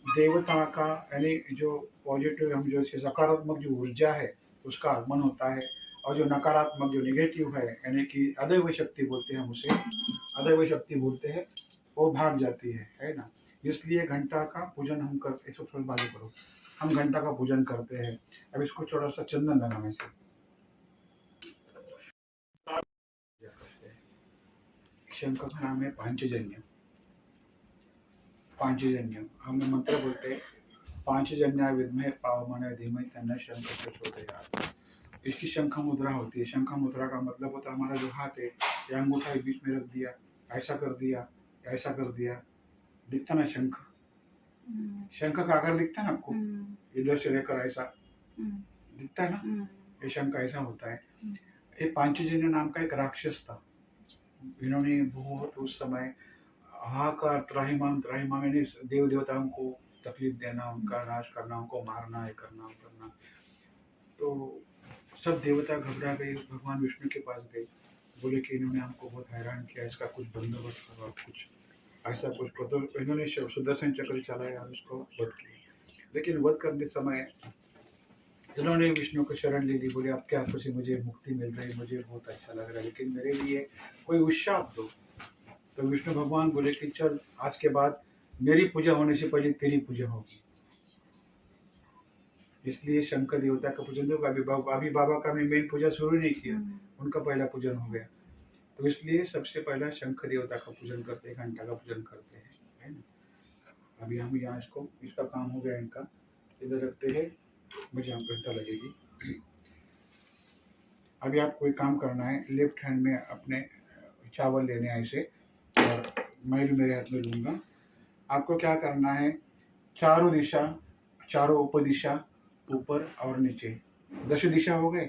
[SPEAKER 1] देवता का यानी जो पॉजिटिव हम जो सकारात्मक जो ऊर्जा है उसका आगमन होता है और जो नकारात्मक जो नेगेटिव है यानी कि अदैव शक्ति बोलते हैं हम उसे अदैव शक्ति बोलते हैं वो भाग जाती है ना। इसलिए घंटा का पूजन हम करते इसको थोड़ा बाजू करो। हम घंटा का पूजन करते हैं। अब इसको थोड़ा सा चंदन लगाने से शंख का नाम है पांचजन्य। पांचजन्य हम मंत्र बोलते हैं पांचजन्याय विद्महे पावमानाय धीमहि तन्नः शंख प्रचोदयात्। इसकी शंख मुद्रा होती है। शंख मुद्रा का मतलब होता है हमारा जो हाथ है या अंगूठा बीच में रख दिया ऐसा कर दिया ऐसा कर दिया दिखता ना शंख। शंख का आकार दिखता है ना आपको इधर से लेकर ऐसा दिखता है ना। ये शंख ऐसा होता है। ये पांचजन्य नाम का एक राक्षस था। इन्होंने बहुत उस समय हाहाकार त्राहिमाम यानी देव देवताओं को तकलीफ देना उनका नाश करना उनको मारना है करना करना। तो सब देवता घबरा गए भगवान विष्णु के पास गए बोले कि इन्होंने हमको बहुत हैरान किया इसका कुछ बंदोबस्त करो कुछ ऐसा कुछ करो। तो इन्होंने सुदर्शन चक्र चलाया उसको वध किया। लेकिन वध करने समय इन्होंने विष्णु को शरण ले ली। बोले आपके हाथों से मुझे मुक्ति मिल रही मुझे बहुत अच्छा लग रहा है लेकिन मेरे लिए कोई उत्शाप दो। तो विष्णु भगवान बोले कि चल आज के बाद मेरी पूजा होने से पहले तेरी पूजा होगी। इसलिए शंकर देवता का पूजन तो अभी बाबा का मैं मेन पूजा शुरू नहीं किया, उनका पहला पूजन हो गया। तो इसलिए सबसे पहला शंकर देवता का पूजन करते हैं, घंटा का पूजन करते हैं, है ना। अभी हम यहाँ इसका काम हो गया, इनका इधर रखते हैं, मुझे हम घंटा लगेगी। अभी आपको एक काम करना है, लेफ्ट हैंड में अपने चावल लेने हैं ऐसे, और मैं भी मेरे हाथ में लूँगा। आपको क्या करना है, चारों दिशा, चारों उपदिशा, ऊपर और नीचे 10 दिशा हो गए,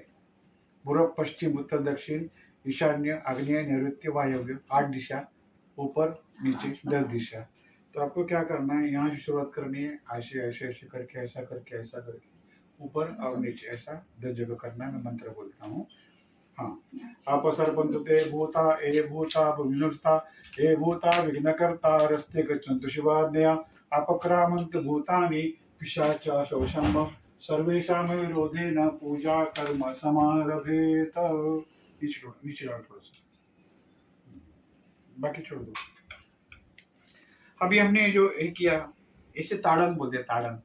[SPEAKER 1] पूर्व पश्चिम उत्तर दक्षिण ईशान्य आग्नेय नैऋत्य वायव्य, 8 दिशा, ऊपर नीचे 10 दिशा। तो आपको क्या करना है, यहाँ से शुरुआत करनी है, ऐसे ऐसे ऐसे करके, ऐसा करके, ऐसा करके, ऊपर और नीचे ऐसा 10 जगह करना है। मैं मंत्र बोलता हूँ। हाँ, अपसर्पन्तु ते भूता ए भूता विनुष्टा ए भूता विघ्नकर्ता रस्ते गच्छन्तु शिवाज्ञया अपक्रामन्तु भूतानि पिशाचा शोषम सर्वेषां विरोधेन पूजा कर्म समारभेत। नीचे लाओ थोड़ा सा, बाकी छोड़ दो। अभी हमने जो ये किया, इसे ताड़न बोलते हैं।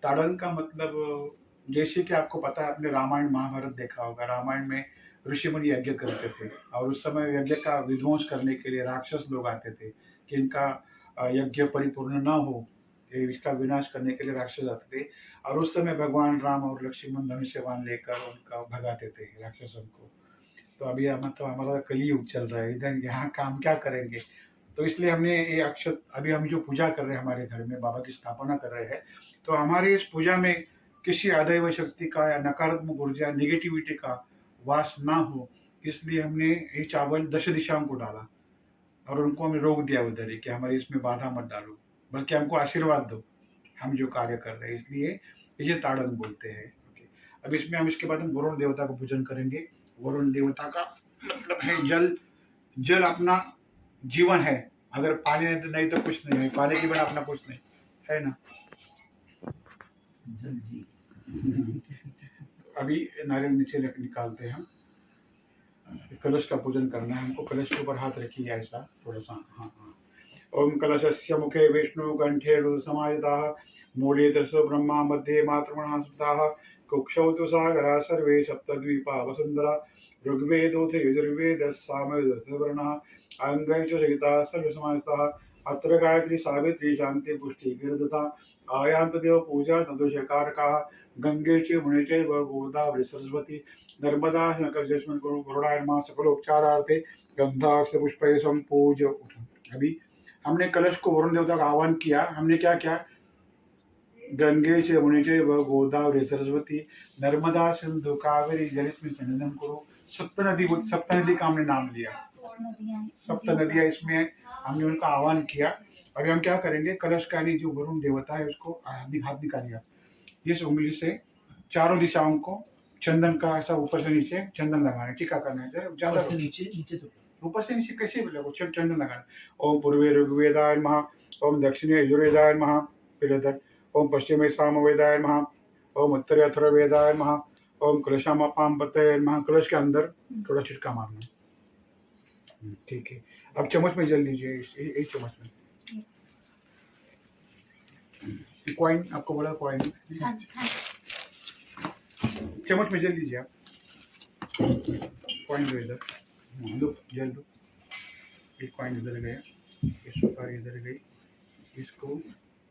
[SPEAKER 1] ताड़न का मतलब, जैसे कि आपको पता है, आपने रामायण महाभारत देखा होगा। रामायण में ऋषि मुनि यज्ञ करते थे, और उस समय यज्ञ का विध्वंस करने के लिए राक्षस लोग आते थे कि इनका यज्ञ परिपूर्ण ना हो, इसका विनाश करने के लिए राक्षस आते थे। और उस समय भगवान राम और लक्ष्मण धनुष्य बाण लेकर उनका भगाते थे राक्षसों को। तो अभी मतलब हमारा कलियुग चल रहा है, इधर यहाँ काम क्या करेंगे। तो इसलिए हमने ये अक्षत, अभी हम जो पूजा कर रहे हैं हमारे घर में, बाबा की स्थापना कर रहे हैं, तो हमारी इस पूजा में किसी अदैव शक्ति का या नकारात्मक ऊर्जा, निगेटिविटी का वास ना हो, इसलिए हमने ये चावल 10 दिशाओं को डाला, और उनको हमने रोक दिया उधर ही कि हमारे इसमें बाधा मत डालो, बल्कि हमको आशीर्वाद दो, हम जो कार्य कर रहे हैं। इसलिए ये ताड़न बोलते हैं। अब इसमें हम इसके बाद हम वरुण देवता का पूजन करेंगे। वरुण देवता का मतलब है जल। जल अपना जीवन है, अगर पानी नहीं तो कुछ नहीं है, पानी के बिना अपना कुछ नहीं है ना।
[SPEAKER 3] जल जी।
[SPEAKER 1] अभी नारियल नीचे निकालते हैं हम। कलश का पूजन करना है हमको। कलश के ऊपर हाथ रखिए ऐसा थोड़ा सा। हाँ हाँ। ओम कलशस्य मुखे विष्णु कंठे रुद्रसमायुधाः मूले तस्य ब्रह्मा मध्ये मातृगणा सुताः कुक्षौ तु सागरा सर्वे सप्तद्वीपा वसुन्धरा ऋग्वेदोऽथ यजुर्वेदः सामवेदः अंगै च सहिताः सर्वसमास्ताः अत्र गायत्री सावित्री शांति पुष्टि गिरदता आयान्त देव पूजा तदुषकारकाः गंगे च मुने चैव गोदावरी सरस्वती नर्मदा नकजस्मिन् कुरु गरुडाय नमः सकलोपचारार्थे गंधाक्ष पुष्पै संपूज्य। अभी हमने कलश को वरुण देवता का आह्वान किया। हमने क्या किया, गंगे से यमुने से गोदावरी सरस्वती नर्मदा सिंधु कावेरी जलेस्मिन् सन्निधिं कुरु। सप्त नदी का हमने नाम लिया, सप्त नदियां इसमें हमने उनका आह्वान किया। अभी हम क्या करेंगे, कलश का जो वरुण देवता है उसको हाथ निकालिए, इस उंगली से चारों दिशाओं को चंदन का ऐसा ऊपर से नीचे चंदन लगाना, टीका करना है। ज्यादा
[SPEAKER 3] नीचे तो
[SPEAKER 1] ऊपर से नीचे कैसे भी लगो, चंदन लगाना। ओम पूर्वे ऋग्वेदाय नमः, ओम दक्षिणे यजुर्वेदाय नमः, फिर इधर ओम पश्चिमे सामवेदाय नमः, ओम उत्तरे अथर्ववेदाय नमः, ओम कलशामापां पतये नमः। कलश के अंदर थोड़ा छिटका मारना। ठीक है, अब चम्मच में जल लीजिए, एक चम्मच में कॉइन, आपको बोला कॉइन, चम्मच में जल लीजिए आप। कॉइन दो इधर, लो जल दो। एक कॉइन इधर गया, ये सुपारी इधर गई, इसको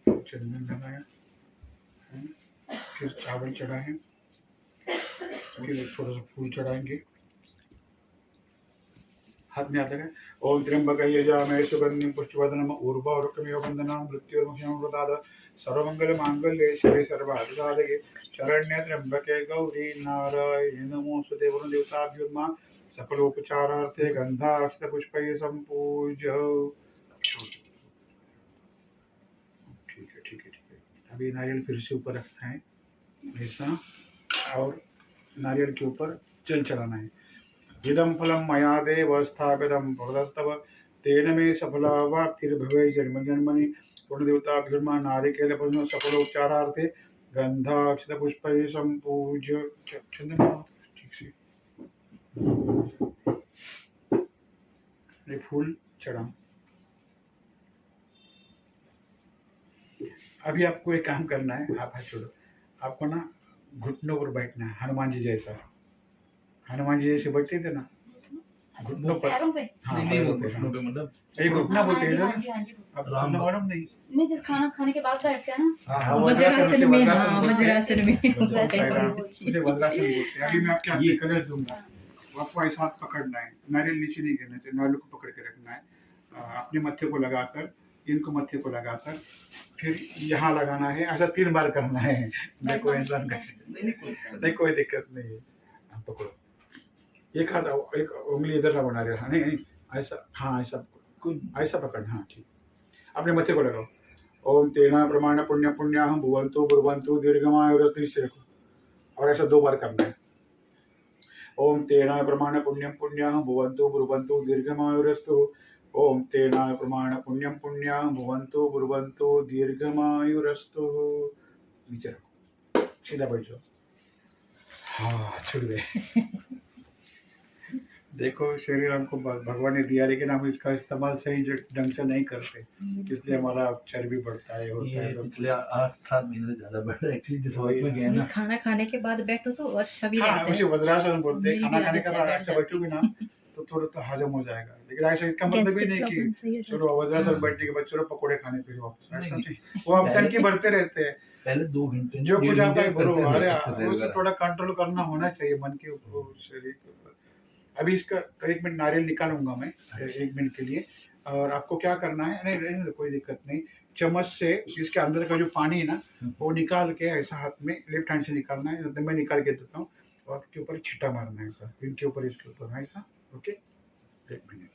[SPEAKER 1] चंदन लगाया, फिर चावल चढ़ाए, फिर थोड़ा सा फूल चढ़ाएंगे। हाथ में आता है। ओम त्र्यंबकं यजामहे सुगंधिं पुष्टिवर्धनम् उर्वारुकमिव बन्धनान् मृत्युर्मुक्षीयमामृतात् सर्वमङ्गलमाङ्गल्ये शिवे सर्वार्थसाधके शरण्ये त्र्यंबके गौरी नारायणे नमोस्तुते। वरुण देवताभ्यो नमः। सकलोपचारार्थे गन्धाक्षतपुष्पैः सम्पूज्य। ठीक है। अभी नारियल फिर से ऊपर रखना है ऐसा, और नारियल के ऊपर जल चढ़ाना है। इदं फलं मया देव स्थापितं पुरतस्तव तेन मे सफलावाप्तिर्भवेत् जन्मजन्मनि। वरुणदेवताभ्यो नमः। नारिकेलफलं सफलोपचारार्थे गन्धाक्षतपुष्पैः सम्पूज्य। चंदन ठीक से ये फूल चढ़ा। अभी आपको एक काम करना है, आप हाथ छोड़ो। आपको ना घुटनों पर बैठना है, हनुमान जी जैसा। हनुमान जी जैसे बैठते थे ना, घुटनों पर।
[SPEAKER 2] पैरों पे।
[SPEAKER 1] हाँ,
[SPEAKER 3] नहीं वो
[SPEAKER 1] पैरों पे,
[SPEAKER 3] घुटनों
[SPEAKER 1] हाँ।
[SPEAKER 3] पे मतलब
[SPEAKER 1] ये घुटना बोलते हैं
[SPEAKER 2] हाँ
[SPEAKER 1] ना।
[SPEAKER 2] जी हाँ जी।
[SPEAKER 1] आप
[SPEAKER 3] राम
[SPEAKER 1] घुटना मालूम नहीं?
[SPEAKER 2] मैं जब खाना खाने के बाद बैठते हैं ना।
[SPEAKER 1] हाँ,
[SPEAKER 4] वज्रासन में, हाँ
[SPEAKER 1] बोलते हैं।
[SPEAKER 4] वज्रासन में
[SPEAKER 1] बहुत
[SPEAKER 2] सही
[SPEAKER 1] सारा
[SPEAKER 2] बोल रही
[SPEAKER 1] मुझे वज्रासन बोलते हैं। अभी मैं आपके हाथ
[SPEAKER 3] ये-
[SPEAKER 1] में कलश दूंगा, आपको ऐसा हाथ पकड़ना है, नारियल नीचे नहीं गिरना चाहिए, नारियल को पकड़ के रखना है। अपने मत्थे को लगाकर, इनको मत्थे को लगाकर फिर यहाँ लगाना है, ऐसा 3 बार करना है। देखो इंसान का नहीं, कोई दिक्कत नहीं है। आप पकड़ो, एक हाथ एक उंगली इधर ना बना रहे, नहीं नहीं ऐसा, हाँ ऐसा ऐसा पकड़ना, हाँ ठीक। अपने मत्थे को लगाओ। ओम तेना प्रमाण पुण्य पुण्याहम भुवंतु ब्रुवंतु दीर्घमायुरति से रखो, और ऐसा 2 बार करना है। ओम तेना प्रमाण पुण्यम पुण्याहम भुवंतु ब्रुवंतु दीर्घमायुरस्तु। ओम तेना प्रमाण पुण्यम पुण्याहम भुवंतु ब्रुवंतु दीर्घमायुरस्तु। नीचे रखो, सीधा बैठ जाओ। हाँ, छुड़ गए। देखो शरीर हमको भगवान ने दिया, लेकिन हम इसका इस्तेमाल सही ढंग से नहीं करते, इसलिए हमारा चर्बी बढ़ता है, होता है
[SPEAKER 3] ये
[SPEAKER 1] सब।
[SPEAKER 3] पिछले 8-7 महीने से ज्यादा बढ़ रहा है एक्चुअली, जिस वक्त में गया
[SPEAKER 4] ये
[SPEAKER 3] ना।
[SPEAKER 4] खाना खाने के बाद बैठो तो अच्छा भी
[SPEAKER 1] हाँ,
[SPEAKER 4] लगता
[SPEAKER 1] उसे
[SPEAKER 4] है।
[SPEAKER 1] वज्रासन बोलते हैं।
[SPEAKER 4] मेरी
[SPEAKER 1] खाना
[SPEAKER 4] भी
[SPEAKER 1] खाने
[SPEAKER 4] आदत
[SPEAKER 1] के
[SPEAKER 4] है,
[SPEAKER 1] बाद
[SPEAKER 4] बैठ
[SPEAKER 1] ऐसा
[SPEAKER 4] जाती
[SPEAKER 1] बैठोगे ना तो थोड़ा तो हजम हो जाएगा, लेकिन ऐसा इसका मतलब ही नहीं कि चलो वज्रासन बैठने के बाद चलो पकोड़े खाने फिर वापस, ऐसा
[SPEAKER 3] नहीं।
[SPEAKER 1] नहीं। वो हम टंकी बढ़ते रहते हैं,
[SPEAKER 3] पहले 2 घंटे
[SPEAKER 1] जो कुछ आता है बोलो, अरे
[SPEAKER 3] exercise
[SPEAKER 1] उसे
[SPEAKER 3] वगैरह।
[SPEAKER 1] थोड़ा कंट्रोल करना होना चाहिए मन के ऊपर, शरीर के ऊपर। अभी इसका 1 मिनट नारियल निकालूंगा मैं, 1 मिनट के लिए। और आपको क्या करना है, नहीं रहने दो, कोई दिक्कत नहीं। चम्मच से इसके अंदर का जो पानी है ना, वो निकाल के ऐसा हाथ में लेफ्ट हैंड से निकालना है, तो मैं निकाल के देता हूँ, और आपके ऊपर छींटा मारना है ऐसा, इनके ऊपर, इसके ऊपर ऐसा। Okay, 1 minute.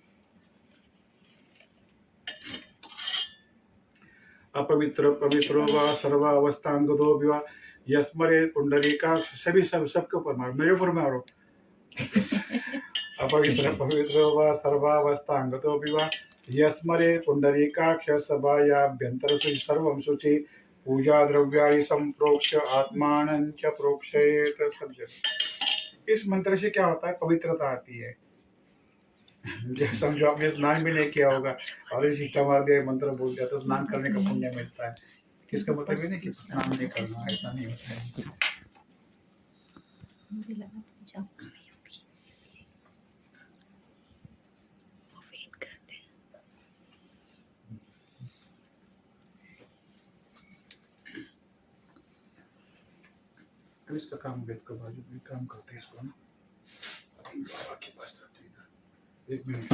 [SPEAKER 1] अपवित्र पवित्रो वा सर्व अवस्थांगतो विवा यस्मरे पुंडरीका, सभी सबके ऊपर मारो, मेरे ऊपर मारो। अपवित्र पवित्रो वा सर्वावस्थांगतो विवा यस्मरे पुंडरीकाक्ष सभायाभ्यंतरसु सर्वं शुचि पूजा द्रव्याणि संप्रोक्ष्य आत्मानं च प्रोक्षयेत सज्जन। इस मंत्र से क्या होता है, पवित्रता आती है। जब समझो आपने स्नान भी नहीं किया होगा और इसी मार दिया, मंत्र बोल दिया, तो स्नान करने का पुण्य मिलता है। इसका मतलब ये नहीं कि स्नान नहीं करना, ऐसा नहीं होता है।
[SPEAKER 2] मुझे लगा पूजा नहीं होगी, वो वेट करते हैं।
[SPEAKER 1] अब इसका काम वेद का बाजू भी काम करते हैं, इसको ना बाबा के पास रखते हैं इधर। 1 मिनट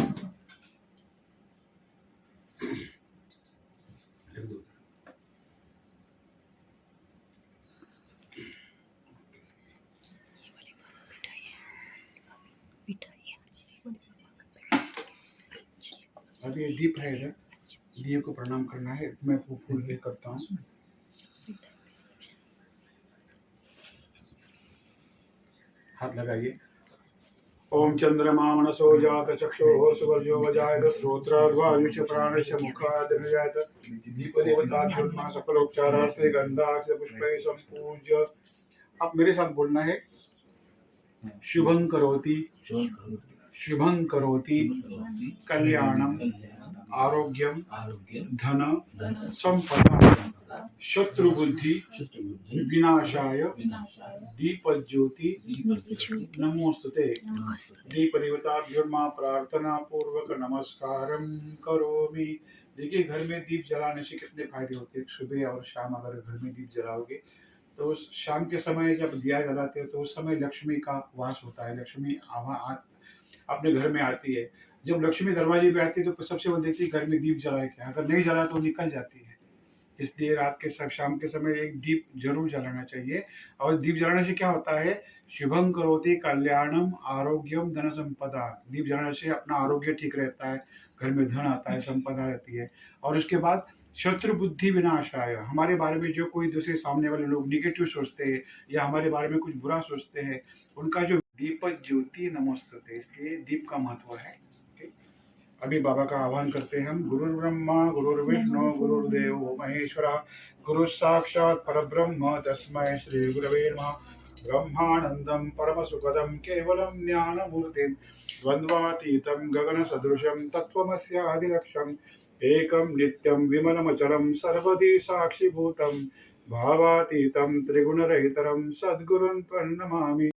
[SPEAKER 1] लिख दो। अभी ये दीप है इधर, दिए को प्रणाम करना है, मैं फूल ये करता हूँ। हाथ लगाइए। ओम चंद्रमा मनसो जात चक्षुः सुवर्यो वजायत श्रोत्राद्वायुष प्राणस्य मुखाद् विजायत दीपदेवताभ्युत्मा सकलोपचारार्थे गंधाक्ष पुष्पैः संपूज्य। अब मेरे साथ बोलना है, शुभं करोति शुभं करोति कल्याणम आरोग्यम धन संपदा शत्रु बुद्धि विनाशाय दीपज्योति नमोस्तुते। दीप देवताभ्युर्मा प्रार्थना पूर्वक नमस्कारम करोमि। देखिए, घर में दीप जलाने से कितने फायदे होते हैं। सुबह और शाम अगर घर में दीप जलाओगे तो शाम के समय जब दिया जलाते हो तो उस समय लक्ष्मी का वास होता है, लक्ष्मी अपने घर में आती है। जब लक्ष्मी दरवाजे पे आती है तो सबसे पहले देखती है घर में दीप जलाए क्या, अगर नहीं जला तो निकल जाती है। इसलिए रात के शाम के समय एक दीप जरूर जलाना चाहिए। और दीप जलाने से क्या होता है, शुभं करोति कल्याणम आरोग्यम धन संपदा। दीप जलाने से अपना आरोग्य ठीक रहता है, घर में धन आता है, संपदा रहती है। और उसके बाद शत्रु बुद्धि विनाशाय, हमारे बारे में जो कोई दूसरे सामने वाले लोग निगेटिव सोचते हैं या हमारे बारे में कुछ बुरा सोचते हैं, उनका जो दीप ज्योति नमोस्तुते, इसलिए दीप का महत्व है। अभी बाबा का आह्वान करते हैं हम। गुरुर् ब्रह्मा गुरुर्विष्णु गुरुर्देवो महेश्वरः गुरु साक्षात् परब्रह्म तस्मै श्री गुरवे नमः। ब्रह्मानंदं परमसुखदं केवलं ज्ञानमूर्तिं द्वन्द्वातीतं गगनसदृशं तत्त्वमस्यादिलक्ष्यं एकं नित्यं विमलमचलं सर्वधी साक्षिभूतं भावातीतं त्रिगुणरहितं सद्गुरुं प्रणमामि।